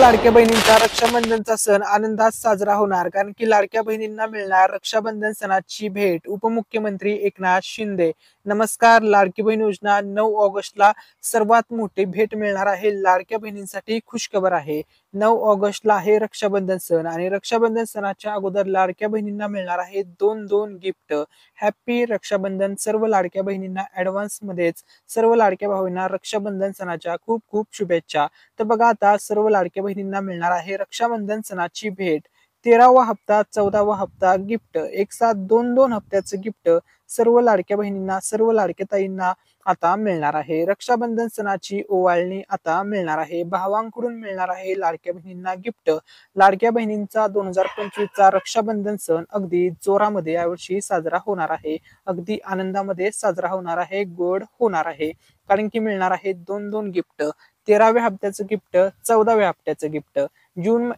लाडक्या बहिणींचा रक्षाबंधनचा सण आनंदात साजरा होणार, कारण की लाडक्या बहिणींना मिळणार रक्षाबंधन सणाची भेट. उपमुख्यमंत्री एकनाथ शिंदे. नमस्कार. लाडकी बहीण योजना 9 ऑगस्टला सर्वात मोठी भेट मिळणार आहे. लाडक्या बहिणींसाठी खुशखबर आहे. 9 ऑगस्टला आहे रक्षाबंधन सण आणि रक्षाबंधन सणाच्या अगोदर लाडक्या बहिणींना मिळणार आहे दोन गिफ्ट. हॅपी रक्षाबंधन सर्व लाडक्या बहिणींना ऍडव्हान्स मध्येच. सर्व लाडक्या भावांना रक्षाबंधन सणाच्या खूप खूप शुभेच्छा. तर बघा, आता सर्व लाडक्या बहिणींना मिळणार आहे रक्षाबंधन सणाची भेट. 13वा हप्ता, 14वा हप्ता गिफ्ट, एक साथ दोन हप्त्याचं गिफ्ट सर्व लाडक्या बहिणींना, सर्व लाडक्या ताईंना आता मिळणार आहे. रक्षाबंधन सणाची ओवाळणी आता मिळणार आहे. भावांकडून मिळणार आहे लाडक्या बहिणींना गिफ्ट. लाडक्या बहिणींचा 2025चा रक्षाबंधन सण अगदी जोरामध्ये यावर्षी साजरा होणार आहे. अगदी आनंदामध्ये साजरा होणार आहे, गोड होणार आहे, कारण की मिळणार आहे दोन गिफ्ट. 13व्या हप्त्याचं गिफ्ट, 14व्या हप्त्याचं गिफ्ट,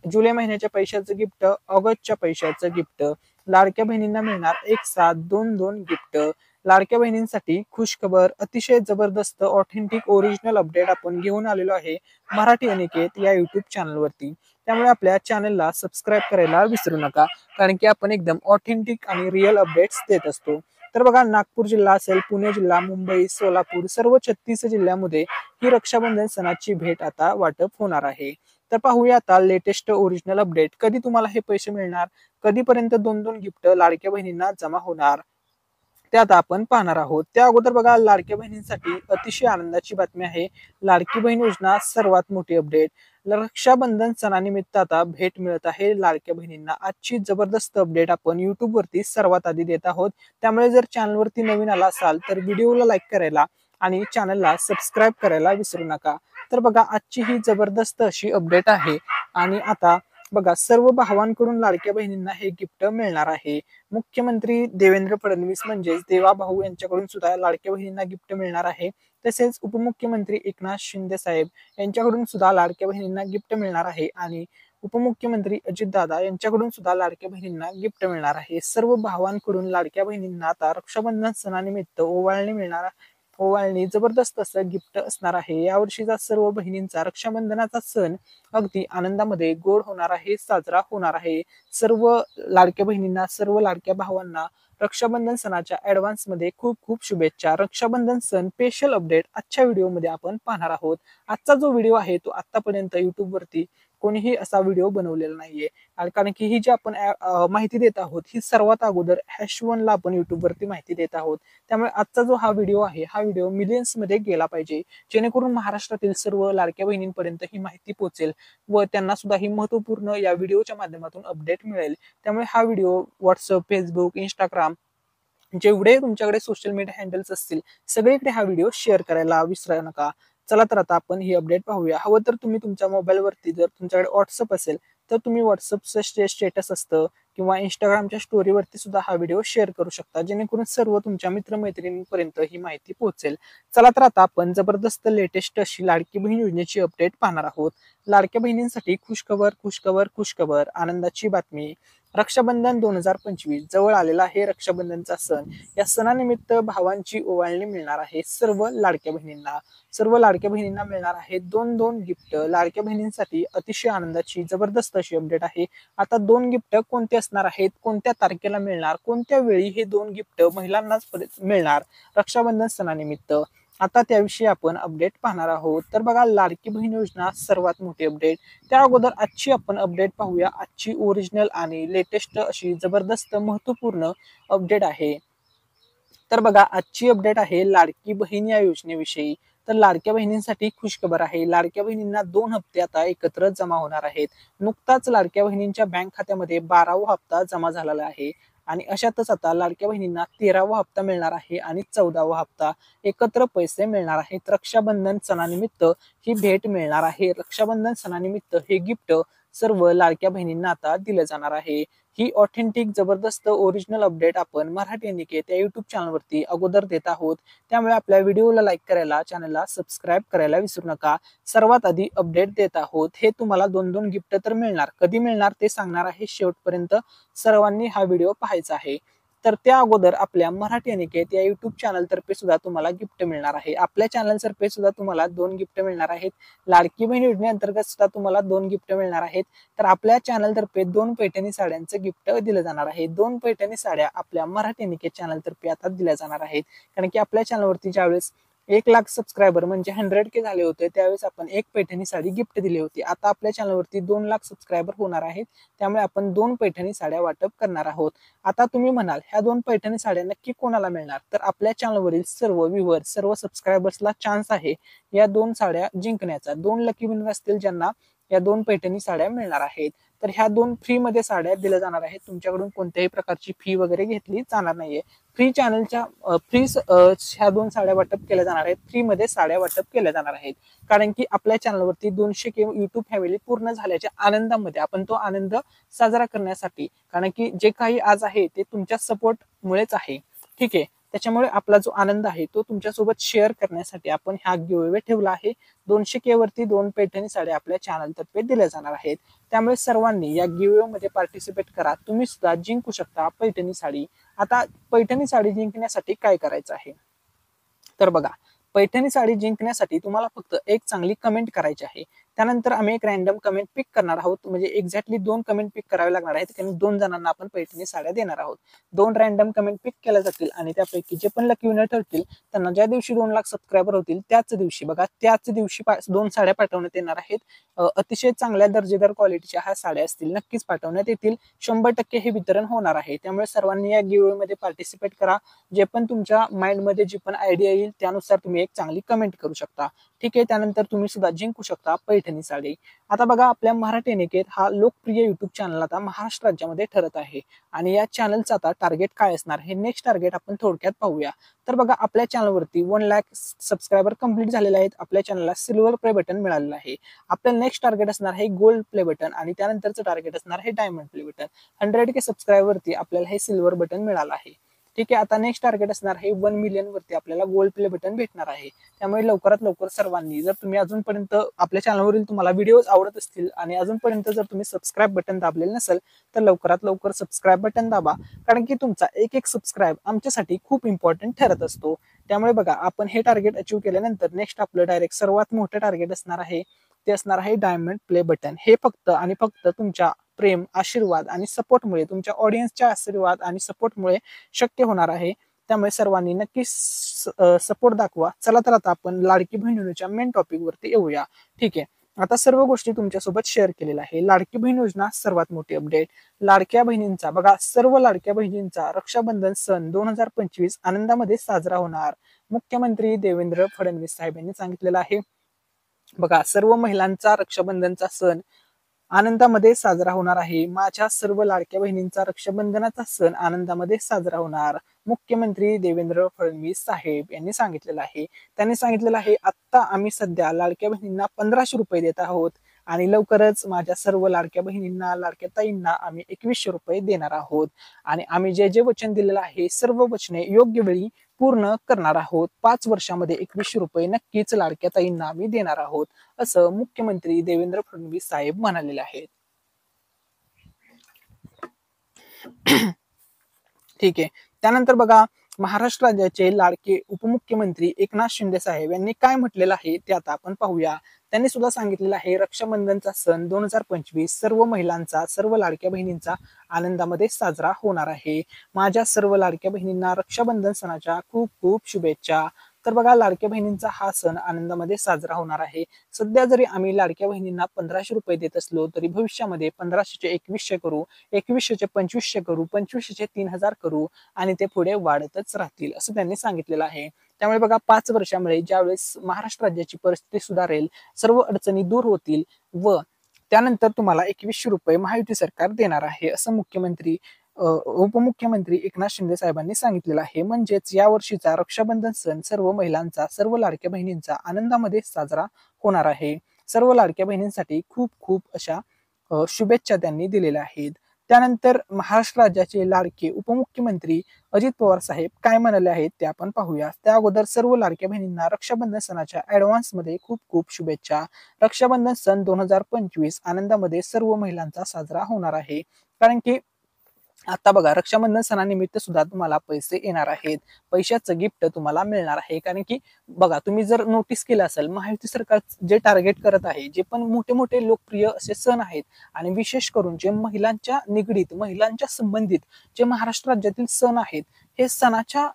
जुलै महिन्याच्या पैशाचं गिफ्ट, ऑगस्टच्या पैशाचं गिफ्ट. लाडक्या बहिणींना मिळणार एक साथ दोन गिफ्ट. लाडक्या बहिणींसाठी खुशखबर, अतिशय जबरदस्त ऑथेंटिक ओरिजिनल अपडेट आपण घेऊन आलेलो आहे मराठी अनिकेत या युट्यूब चॅनलवरती. त्यामुळे आपल्या चॅनलला सबस्क्राईब करायला विसरू नका, कारण की आपण एकदम ऑथेंटिक आणि रिअल अपडेट्स देत असतो. तर बघा, नागपूर जिल्हा असेल, पुणे जिल्हा, मुंबई, सोलापूर सर्व 36 जिल्ह्यामध्ये ही रक्षाबंधन सणाची भेट आता वाटप होणार आहे. तर पाहूया आता लेटेस्ट ओरिजिनल अपडेट. कधी तुम्हाला हे पैसे मिळणार, कधीपर्यंत दोन गिफ्ट लाडक्या बहिणींना जमा होणार, ते आता आपण पाहणार आहोत. त्या अगोदर बघा, लाडक्या बहिणींसाठी अतिशय आनंदाची बातमी आहे. लाडकी बहीण योजना सर्वात मोठी अपडेट. रक्षाबंधन सणानिमित्त आता भेट मिळत आहे लाडक्या बहिणींना. आजची जबरदस्त अपडेट आपण युट्यूब वरती सर्वात आधी देत आहोत. त्यामुळे जर चॅनलवरती नवीन आला असाल तर व्हिडिओला लाईक करायला आणि चॅनलला सबस्क्राईब करायला विसरू नका. तर बघा, आजची ही जबरदस्त अशी अपडेट आहे. आणि आता बघा, सर्व भावांकडून लाडक्या बहिणींना हे गिफ्ट मिळणार आहे. मुख्यमंत्री देवेंद्र फडणवीस म्हणजेच देवा भाऊ यांच्याकडून सुद्धा लाडक्या बहिणींना गिफ्ट मिळणार आहे. तसेच उपमुख्यमंत्री एकनाथ शिंदे साहेब यांच्याकडून सुद्धा लाडक्या बहिणींना गिफ्ट मिळणार आहे. आणि उपमुख्यमंत्री अजितदादा यांच्याकडून सुद्धा लाडक्या बहिणींना गिफ्ट मिळणार आहे. सर्व भावांकडून लाडक्या बहिणींना आता रक्षाबंधन सणानिमित्त ओवाळणी जबरदस्त असं गिफ्ट असणार आहे. यावर्षीचा सर्व बहिणींचा रक्षाबंधनाचा सण अगदी आनंदामध्ये गोड होणार आहे, साजरा होणार आहे. सर्व लाडक्या बहिणींना, सर्व लाडक्या भावांना रक्षाबंधन सणाच्या ऍडव्हान्स मध्ये खूप खूप शुभेच्छा. रक्षाबंधन सण स्पेशल अपडेट आजच्या व्हिडिओमध्ये आपण पाहणार आहोत. आजचा जो व्हिडिओ आहे तो आतापर्यंत युट्यूब वरती कोणीही असा व्हिडिओ बनवलेला नाहीये, कारण की ही जी आपण माहिती देत आहोत ही सर्वात अगोदर #1 ला आपण युट्यूब वरती माहिती देत आहोत. त्यामुळे आजचा जो हा व्हिडिओ आहे, हा व्हिडिओ मिलियन्स मध्ये गेला पाहिजे, जेणेकरून महाराष्ट्रातील सर्व लाडक्या बहिणींपर्यंत ही माहिती पोहोचेल व त्यांना सुद्धा ही महत्वपूर्ण या व्हिडिओच्या माध्यमातून अपडेट मिळेल. त्यामुळे हा व्हिडिओ व्हॉट्सअप, फेसबुक, इंस्टाग्राम जेवढे तुमच्याकडे सोशल मीडिया हँडल्स असतील सगळीकडे हा व्हिडिओ शेअर करायला विसरू नका. चला तर आता आपण ही अपडेट पाहूया. हवं तर तुम्ही तुमच्या मोबाईलवरती, जर तुमच्याकडे व्हॉट्सअप असेल तर तुम्ही व्हॉट्सअपचं स्टेटस असतं किंवा इंस्टाग्रामच्या स्टोरीवरती सुद्धा हा व्हिडिओ शेअर करू शकता, जेणेकरून सर्व तुमच्या मित्रमैत्रिणींपर्यंत ही माहिती पोहोचेल. चला तर आता आपण जबरदस्त लेटेस्ट अशी लाडकी बहीण योजनेची अपडेट पाहणार आहोत. लाडक्या बहिणींसाठी खुशखबर, आनंदाची बातमी. रक्षाबंधन 2025 जवळ आलेला आहे. रक्षाबंधनचा सण, या सणानिमित्त भावांची ओवाळणी मिळणार आहे सर्व लाडक्या बहिणींना. सर्व लाडक्या बहिणींना मिळणार आहे दोन गिफ्ट. लाडक्या बहिणींसाठी अतिशय आनंदाची जबरदस्त अशी अपडेट आहे. आता 2 गिफ्ट कोणते असणार आहेत, कोणत्या तारखेला मिळणार, कोणत्या वेळी हे 2 गिफ्ट महिलांनाच मिळणार रक्षाबंधन सणानिमित्त, आता त्याविषयी आपण अपडेट पाहणार आहोत. तर बघा, लाडकी बहीण योजना सर्वात मोठी अपडेट. त्या अगोदर आजची आपण अपडेट पाहूया. आजची ओरिजिनल आणि लेटेस्ट अशी जबरदस्त महत्वपूर्ण अपडेट आहे. तर बघा, आजची अपडेट आहे लाडकी बहीण या योजनेविषयी. तर लाडक्या बहिणींसाठी खुशखबर आहे. लाडक्या बहिणींना 2 हप्ते आता एकत्र जमा होणार आहेत. नुकताच लाडक्या बहिणींच्या बँक खात्यामध्ये 12वा हप्ता जमा झालेला आहे आणि अशातच आता लाडक्या बहिणींना 13वा हप्ता मिळणार आहे आणि 14वा हप्ता एकत्र पैसे मिळणार आहेत. रक्षाबंधन सणानिमित्त ही भेट मिळणार आहे. रक्षाबंधन सणानिमित्त हे गिफ्ट सर्व लाडक्या बहिणींना आता दिलं जाणार आहे. ही ऑथेंटिक जबरदस्त ओरिजिनल अपडेट आपण मराठी अनिकेत या युट्यूब चॅनलवरती अगोदर देत आहोत. त्यामुळे आपल्या व्हिडिओला लाईक करायला, चॅनलला सबस्क्राईब करायला विसरू नका. सर्वात आधी अपडेट देत आहोत. हे तुम्हाला 2 गिफ्ट तर मिळणार. कधी मिळणार ते सांगणार आहे शेवटपर्यंत, सर्वांनी हा व्हिडिओ पाहायचा आहे. तर त्या अगोदर आपल्या मराठी अनिकेत या युट्यूब चॅनल तर्फे सुद्धा तुम्हाला गिफ्ट मिळणार आहे. आपल्या चॅनल तर्फे सुद्धा तुम्हाला 2 गिफ्ट मिळणार आहेत. लाडकी बहीण योजनेअंतर्गत सुद्धा तुम्हाला 2 गिफ्ट मिळणार आहेत. तर आपल्या चॅनल तर्फे 2 पैठणी साड्यांचं गिफ्ट दिलं जाणार आहे. 2 पैठणी साड्या आपल्या मराठी अनिकेत चॅनल तर्फे आता दिल्या जाणार आहेत. कारण की आपल्या चॅनलवरती ज्यावेळेस 1,00,000 सबस्क्रायबर म्हणजे 100K झाले होते त्यावेळेस आपण एक पैठणी साडी गिफ्ट दिली होती. आता आपल्या चॅनलवरती 2,00,000 सबस्क्रायबर होणार आहेत. त्यामुळे आपण 2 पैठणी साड्या वाटप करणार आहोत. आता तुम्ही म्हणाल ह्या 2 पैठणी साड्या नक्की कोणाला मिळणार? तर आपल्या चॅनलवरील सर्व व्ह्यूअर, सर्व सबस्क्रायबर्सला चान्स आहे या 2 साड्या जिंकण्याचा. 2 लकी विनर असतील ज्यांना या 2 पैठणी साड्या मिळणार आहेत. तर ह्या 2 फ्री मध्ये साड्या दिल्या जाणार आहेत. तुमच्याकडून कोणत्याही प्रकारची फी वगैरे घेतली जाणार नाहीये. फ्री चॅनलच्या ह्या 2 साड्या वाटप केल्या जाणार आहेत. फ्री मध्ये साड्या वाटप केल्या जाणार आहेत. कारण की आपल्या चॅनलवरती 200K युट्यूब फॅमिली पूर्ण झाल्याच्या आनंदामध्ये आपण तो आनंद साजरा करण्यासाठी, कारण की जे काही आज आहे ते तुमच्या सपोर्ट मुळेच आहे. ठीक आहे. त्याच्यामुळे आपला जो आनंद आहे तो तुमच्यासोबत शेअर करण्यासाठी आपण हा गिव्हअवे ठेवला आहे. 200K वरती 2 पैठणी साड्या आपल्या चॅनल तर्फे दिल्या जाणार आहेत. त्यामुळे सर्वांनी या गिव्हअवे मध्ये पार्टिसिपेट करा. तुम्ही सुद्धा जिंकू शकता पैठणी साडी. आता पैठणी साडी जिंकण्यासाठी काय करायचं आहे? तर बघा, पैठणी साडी जिंकण्यासाठी तुम्हाला फक्त एक चांगली कमेंट करायची आहे. त्यानंतर आम्ही एक रॅन्डम कमेंट पिक करणार आहोत. म्हणजे एक्झॅक्टली 2 कमेंट पिक करावे लागणार आहेत. कारण 2 जणांना आपण पैठणी साड्या देणार आहोत. 2 रॅन्डम कमेंट पिक केल्या जातील आणि त्यापैकी जे पण लकी विनर ठरतील त्यांना ज्या दिवशी 2,00,000 सबस्क्रायबर होतील त्याच दिवशी, बघा, त्याच दिवशी 2 साड्या पाठवण्यात येणार आहेत. अतिशय चांगल्या दर्जेदार क्वालिटीच्या ह्या साड्या असतील, नक्कीच पाठवण्यात येतील. 100% हे वितरण होणार आहे. त्यामुळे सर्वांनी या गिव्हअवे मध्ये पार्टिसिपेट करा. जे पण तुमच्या माइंडमध्ये जी पण आयडिया येईल त्यानुसार तुम्ही एक चांगली कमेंट करू शकता. ठीक आहे. त्यानंतर तुम्ही सुद्धा जिंकू शकता पैठणी साडी. आता बघा, आपल्या मराठी अनिकेत हा लोकप्रिय युट्यूब चॅनल आता महाराष्ट्र राज्यामध्ये ठरत आहे. आणि या चॅनलचं आता टार्गेट काय असणार हे नेक्स्ट टार्गेट आपण थोडक्यात पाहूया. तर बघा, आपल्या चॅनलवरती 1,00,000 सबस्क्रायबर कंप्लीट झालेले आहेत. आपल्या चॅनलला सिल्वर प्ले बटन मिळालेलं आहे. आपलं नेक्स्ट टार्गेट असणार आहे गोल्ड प्ले बटन आणि त्यानंतरचं टार्गेट असणार आहे डायमंड प्ले बटन. 100K सबस्क्रायबरवरती आपल्याला हे सिल्वर बटन मिळालं आहे. ठीक आहे. आता नेक्स्ट टार्गेट असणार आहे 1 मिलियन वरती आपल्याला गोल्ड प्ले बटन भेटणार आहे. त्यामुळे लवकरात लवकर सर्वांनी, जर तुम्ही अजूनपर्यंत आपल्या चॅनलवरील तुम्हाला व्हिडिओज आवडत असतील आणि अजूनपर्यंत जर तुम्ही सबस्क्राईब बटन दाबलेलं नसेल तर लवकरात लवकर सबस्क्राईब बटन दाबा. कारण की तुमचा एक सबस्क्राईब आमच्यासाठी खूप इम्पॉर्टंट ठरत असतो. त्यामुळे बघा, आपण हे टार्गेट अचीव्ह केल्यानंतर नेक्स्ट आपलं डायरेक्ट सर्वात मोठं टार्गेट असणार आहे ते असणार आहे डायमंड प्ले बटन. हे फक्त आणि फक्त तुमच्या प्रेम, आशीर्वाद आणि सपोर्टमुळे, तुमच्या ऑडियन्सच्या आशीर्वाद आणि सपोर्टमुळे शक्य होणार आहे. त्यामुळे सर्वांनी नक्की सपोर्ट दाखवा. चला तर आता आपण लाडकी बहीण योजनेच्या मेन टॉपिक वरती येऊया. ठीक आहे. आता सर्व गोष्टी तुमच्यासोबत शेअर केलेल्या आहे. लाडकी बहीण योजना सर्वात मोठी अपडेट. लाडक्या बहिणींचा, बघा, सर्व लाडक्या बहिणींचा रक्षाबंधन सण 2025 आनंदामध्ये साजरा होणार. मुख्यमंत्री देवेंद्र फडणवीस साहेब यांनी सांगितलेलं आहे. बघा, सर्व महिलांचा रक्षाबंधनचा सण आनंदामध्ये साजरा होणार आहे. माझ्या सर्व लाडक्या बहिणींचा रक्षाबंधनाचा सण आनंदामध्ये साजरा होणार. मुख्यमंत्री देवेंद्र फडणवीस साहेब यांनी सांगितलेलं आहे. त्यांनी सांगितलेलं आहे, आता आम्ही सध्या लाडक्या बहिणींना 1,500 रुपये देत आहोत आणि लवकरच माझ्या सर्व लाडक्या बहिणींना, लाडक्या ताईंना आम्ही 2,100 रुपये देणार आहोत. आणि आम्ही जे जे वचन दिलेलं आहे सर्व वचने योग्य वेळी पूर्ण करणार आहोत. 5 वर्षामध्ये 2,100 रुपये नक्कीच लाडक्या ताईंना आम्ही देणार आहोत, असं मुख्यमंत्री देवेंद्र फडणवीस साहेब म्हणालेले आहेत. ठीक आहे. त्यानंतर बघा, महाराष्ट्र राज्याचे लाडके उपमुख्यमंत्री एकनाथ शिंदे साहेब यांनी काय म्हटलेलं आहे ते आता आपण पाहूया. त्यांनी सुद्धा सांगितलेलं आहे, रक्षाबंधनचा सण 2025 सर्व महिलांचा, सर्व लाडक्या बहिणींचा आनंदामध्ये साजरा होणार आहे. माझ्या सर्व लाडक्या बहिणींना रक्षाबंधन सणाच्या खूप खूप शुभेच्छा. तर बघा, लाडक्या बहिणींचा हा सण आनंदामध्ये साजरा होणार आहे. सध्या जरी आम्ही लाडक्या बहिणींना 1,500 रुपये देत असलो तरी भविष्यामध्ये 1,500चे 2,100 करू, 2,100चे 2,500 करू, 2,500चे 3,000 करू आणि ते पुढे वाढतच राहतील, असं त्यांनी सांगितलेलं आहे. त्यामुळे बघा, 5 वर्षामुळे ज्यावेळेस महाराष्ट्र राज्याची परिस्थिती सुधारेल, सर्व अडचणी दूर होतील व त्यानंतर तुम्हाला 2,100 रुपये महायुती सरकार देणार आहे, असं उपमुख्यमंत्री एकनाथ शिंदे साहेबांनी सांगितलेलं आहे. म्हणजेच या वर्षीचा रक्षाबंधन सण सर्व महिलांचा, सर्व लाडक्या बहिणींचा आनंदामध्ये साजरा होणार आहे. सर्व लाडक्या बहिणींसाठी खूप खूप अशा शुभेच्छा त्यांनी दिलेल्या आहेत. त्यानंतर महाराष्ट्र राज्याचे लाडके उपमुख्यमंत्री अजित पवार साहेब काय म्हणाले आहेत ते आपण पाहूया. त्या अगोदर सर्व लाडक्या बहिणींना रक्षाबंधन सणाच्या ऍडव्हान्स मध्ये खूप खूप शुभेच्छा. रक्षाबंधन सन 2025 आनंदामध्ये सर्व महिलांचा साजरा होणार आहे. कारण की आता बघा रक्षाबंधन सणानिमित्त सुद्धा तुम्हाला पैसे येणार आहेत. पैशाचं गिफ्ट तुम्हाला मिळणार आहे. कारण की बघा तुम्ही जर नोटीस केलं असेल महायुती सरकार जे टार्गेट करत आहे, जे पण मोठे मोठे लोकप्रिय असे सण आहेत आणि विशेष करून जे महिलांच्या निगडीत महिलांच्या संबंधित जे महाराष्ट्र राज्यातील सण आहेत, हे सणाच्या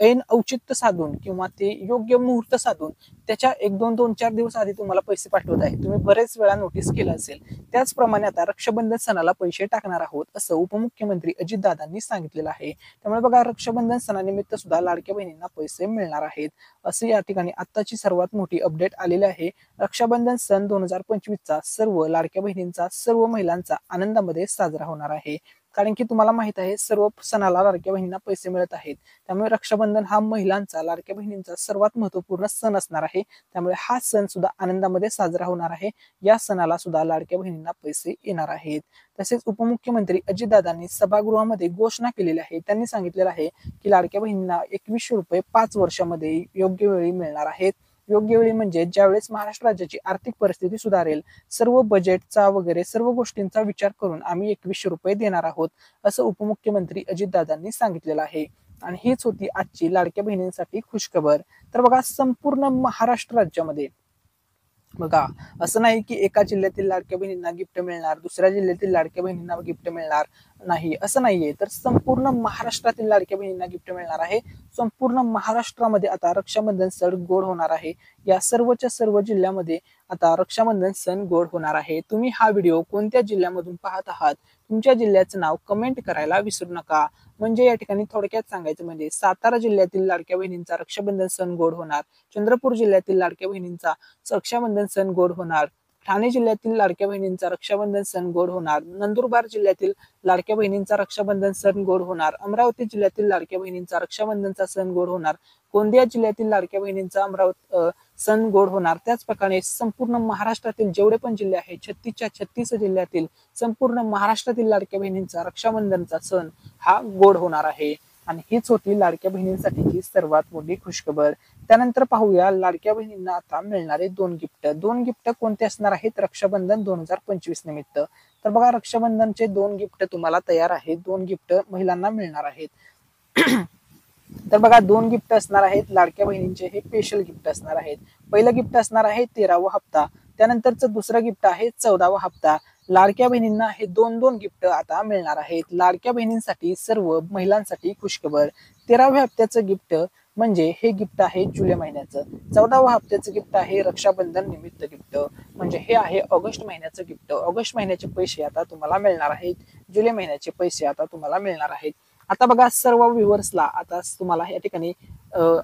ऐन औचित्य साधून किंवा ते योग्य मुहूर्त साधून त्याच्या 1-2 4 दिवस आधी तुम्हाला पैसे पाठवत आहे. तुम्ही बरेच वेळा नोटीस केलं असेल. त्याचप्रमाणे आता रक्षाबंधन सणाला पैसे टाकणार आहोत असं उपमुख्यमंत्री अजितदादांनी सांगितलेलं आहे. त्यामुळे बघा रक्षाबंधन सणानिमित्त सुद्धा लाडक्या बहिणींना पैसे मिळणार आहेत असे या ठिकाणी आत्ताची सर्वात मोठी अपडेट आलेली आहे. रक्षाबंधन सन 2025चा सर्व लाडक्या बहिणींचा सर्व महिलांचा आनंदामध्ये साजरा होणार आहे. कारण की तुम्हाला माहित आहे सर्व सणाला लाडक्या बहिणींना पैसे मिळत आहेत. त्यामुळे रक्षाबंधन हा महिलांचा लाडक्या बहिणींचा सर्वात महत्वपूर्ण सण असणार आहे. त्यामुळे हा सण सुद्धा आनंदामध्ये साजरा होणार आहे. या सणाला सुद्धा लाडक्या बहिणींना पैसे येणार आहेत. तसेच उपमुख्यमंत्री अजितदादांनी सभागृहामध्ये घोषणा केलेली आहे. त्यांनी सांगितलेलं आहे की लाडक्या बहिणींना 2100 रुपये 5 वर्षामध्ये योग्य वेळी मिळणार आहेत. योग्य वेळी म्हणजे ज्यावेळेस महाराष्ट्र राज्याची आर्थिक परिस्थिती सुधारेल, सर्व बजेटचा वगैरे सर्व गोष्टींचा विचार करून आम्ही 2100 रुपये देणार आहोत असं उपमुख्यमंत्री अजितदादांनी सांगितलेलं आहे. आणि हीच होती आजची लाडक्या बहिणींसाठी खुशखबर. तर बघा संपूर्ण महाराष्ट्र राज्यामध्ये बघा असं नाही की एका जिल्ह्यातील लाडक्या बहिणींना गिफ्ट मिळणार, दुसऱ्या जिल्ह्यातील लाडक्या बहिणींना गिफ्ट मिळणार नाही असं नाहीये. तर संपूर्ण महाराष्ट्रातील लाडक्या बहिणींना गिफ्ट मिळणार आहे. संपूर्ण महाराष्ट्रामध्ये आता रक्षाबंधन सण गोड होणार आहे. या सर्वच्या सर्व जिल्ह्यामध्ये आता रक्षाबंधन सण गोड होणार आहे. तुम्ही हा व्हिडिओ कोणत्या जिल्ह्यामधून पाहत आहात, तुमच्या जिल्ह्याचं नाव कमेंट करायला विसरू नका. म्हणजे या ठिकाणी थोडक्यात सांगायचं म्हणजे सातारा जिल्ह्यातील लाडक्या बहिणींचा रक्षाबंधन सण गोड होणार, चंद्रपूर जिल्ह्यातील लाडक्या बहिणींचा रक्षाबंधन सण गोड होणार, ठाणे जिल्ह्यातील लाडक्या बहिणींचा रक्षाबंधन सण गोड होणार, नंदुरबार जिल्ह्यातील लाडक्या बहिणींचा रक्षाबंधन सण गोड होणार, अमरावती जिल्ह्यातील लाडक्या बहिणींचा रक्षाबंधनचा सण गोड होणार, गोंदिया जिल्ह्यातील लाडक्या बहिणींचा सण गोड होणार. त्याचप्रकारे संपूर्ण महाराष्ट्रातील जेवढे पण जिल्हे आहेत 36च्या 36 जिल्ह्यातील संपूर्ण महाराष्ट्रातील लाडक्या बहिणींचा रक्षाबंधनचा सण हा गोड होणार आहे. आणि हीच होती लाडक्या बहिणींसाठीची सर्वात मोठी खुशखबर. त्यानंतर पाहूया लाडक्या बहिणींना आता मिळणारे दोन गिफ्ट कोणते असणार आहेत रक्षाबंधन 2025 निमित्त. तर बघा रक्षाबंधनचे दोन गिफ्ट तुम्हाला तयार आहेत. दोन गिफ्ट महिलांना मिळणार आहेत. तर बघा दोन गिफ्ट असणार आहेत लाडक्या बहिणींचे, हे स्पेशल गिफ्ट असणार आहेत. पहिलं गिफ्ट असणार आहे 13वा हप्ता, त्यानंतरचं दुसरं गिफ्ट आहे 14वा हप्ता. लाडक्या बहिणींना हे दोन गिफ्ट आता मिळणार आहेत. लाडक्या बहिणींसाठी सर्व महिलांसाठी खुशखबर. 13व्या हप्त्याचं गिफ्ट म्हणजे हे गिफ्ट आहे जुलै महिन्याचं. 14व्या हप्त्याचं गिफ्ट आहे रक्षाबंधन निमित्त गिफ्ट, म्हणजे हे आहे ऑगस्ट महिन्याचं गिफ्ट. ऑगस्ट महिन्याचे पैसे आता तुम्हाला मिळणार आहेत. जुलै महिन्याचे पैसे आता तुम्हाला मिळणार आहेत. आता बघा सर्व व्ह्युअर्सला आता तुम्हाला या ठिकाणी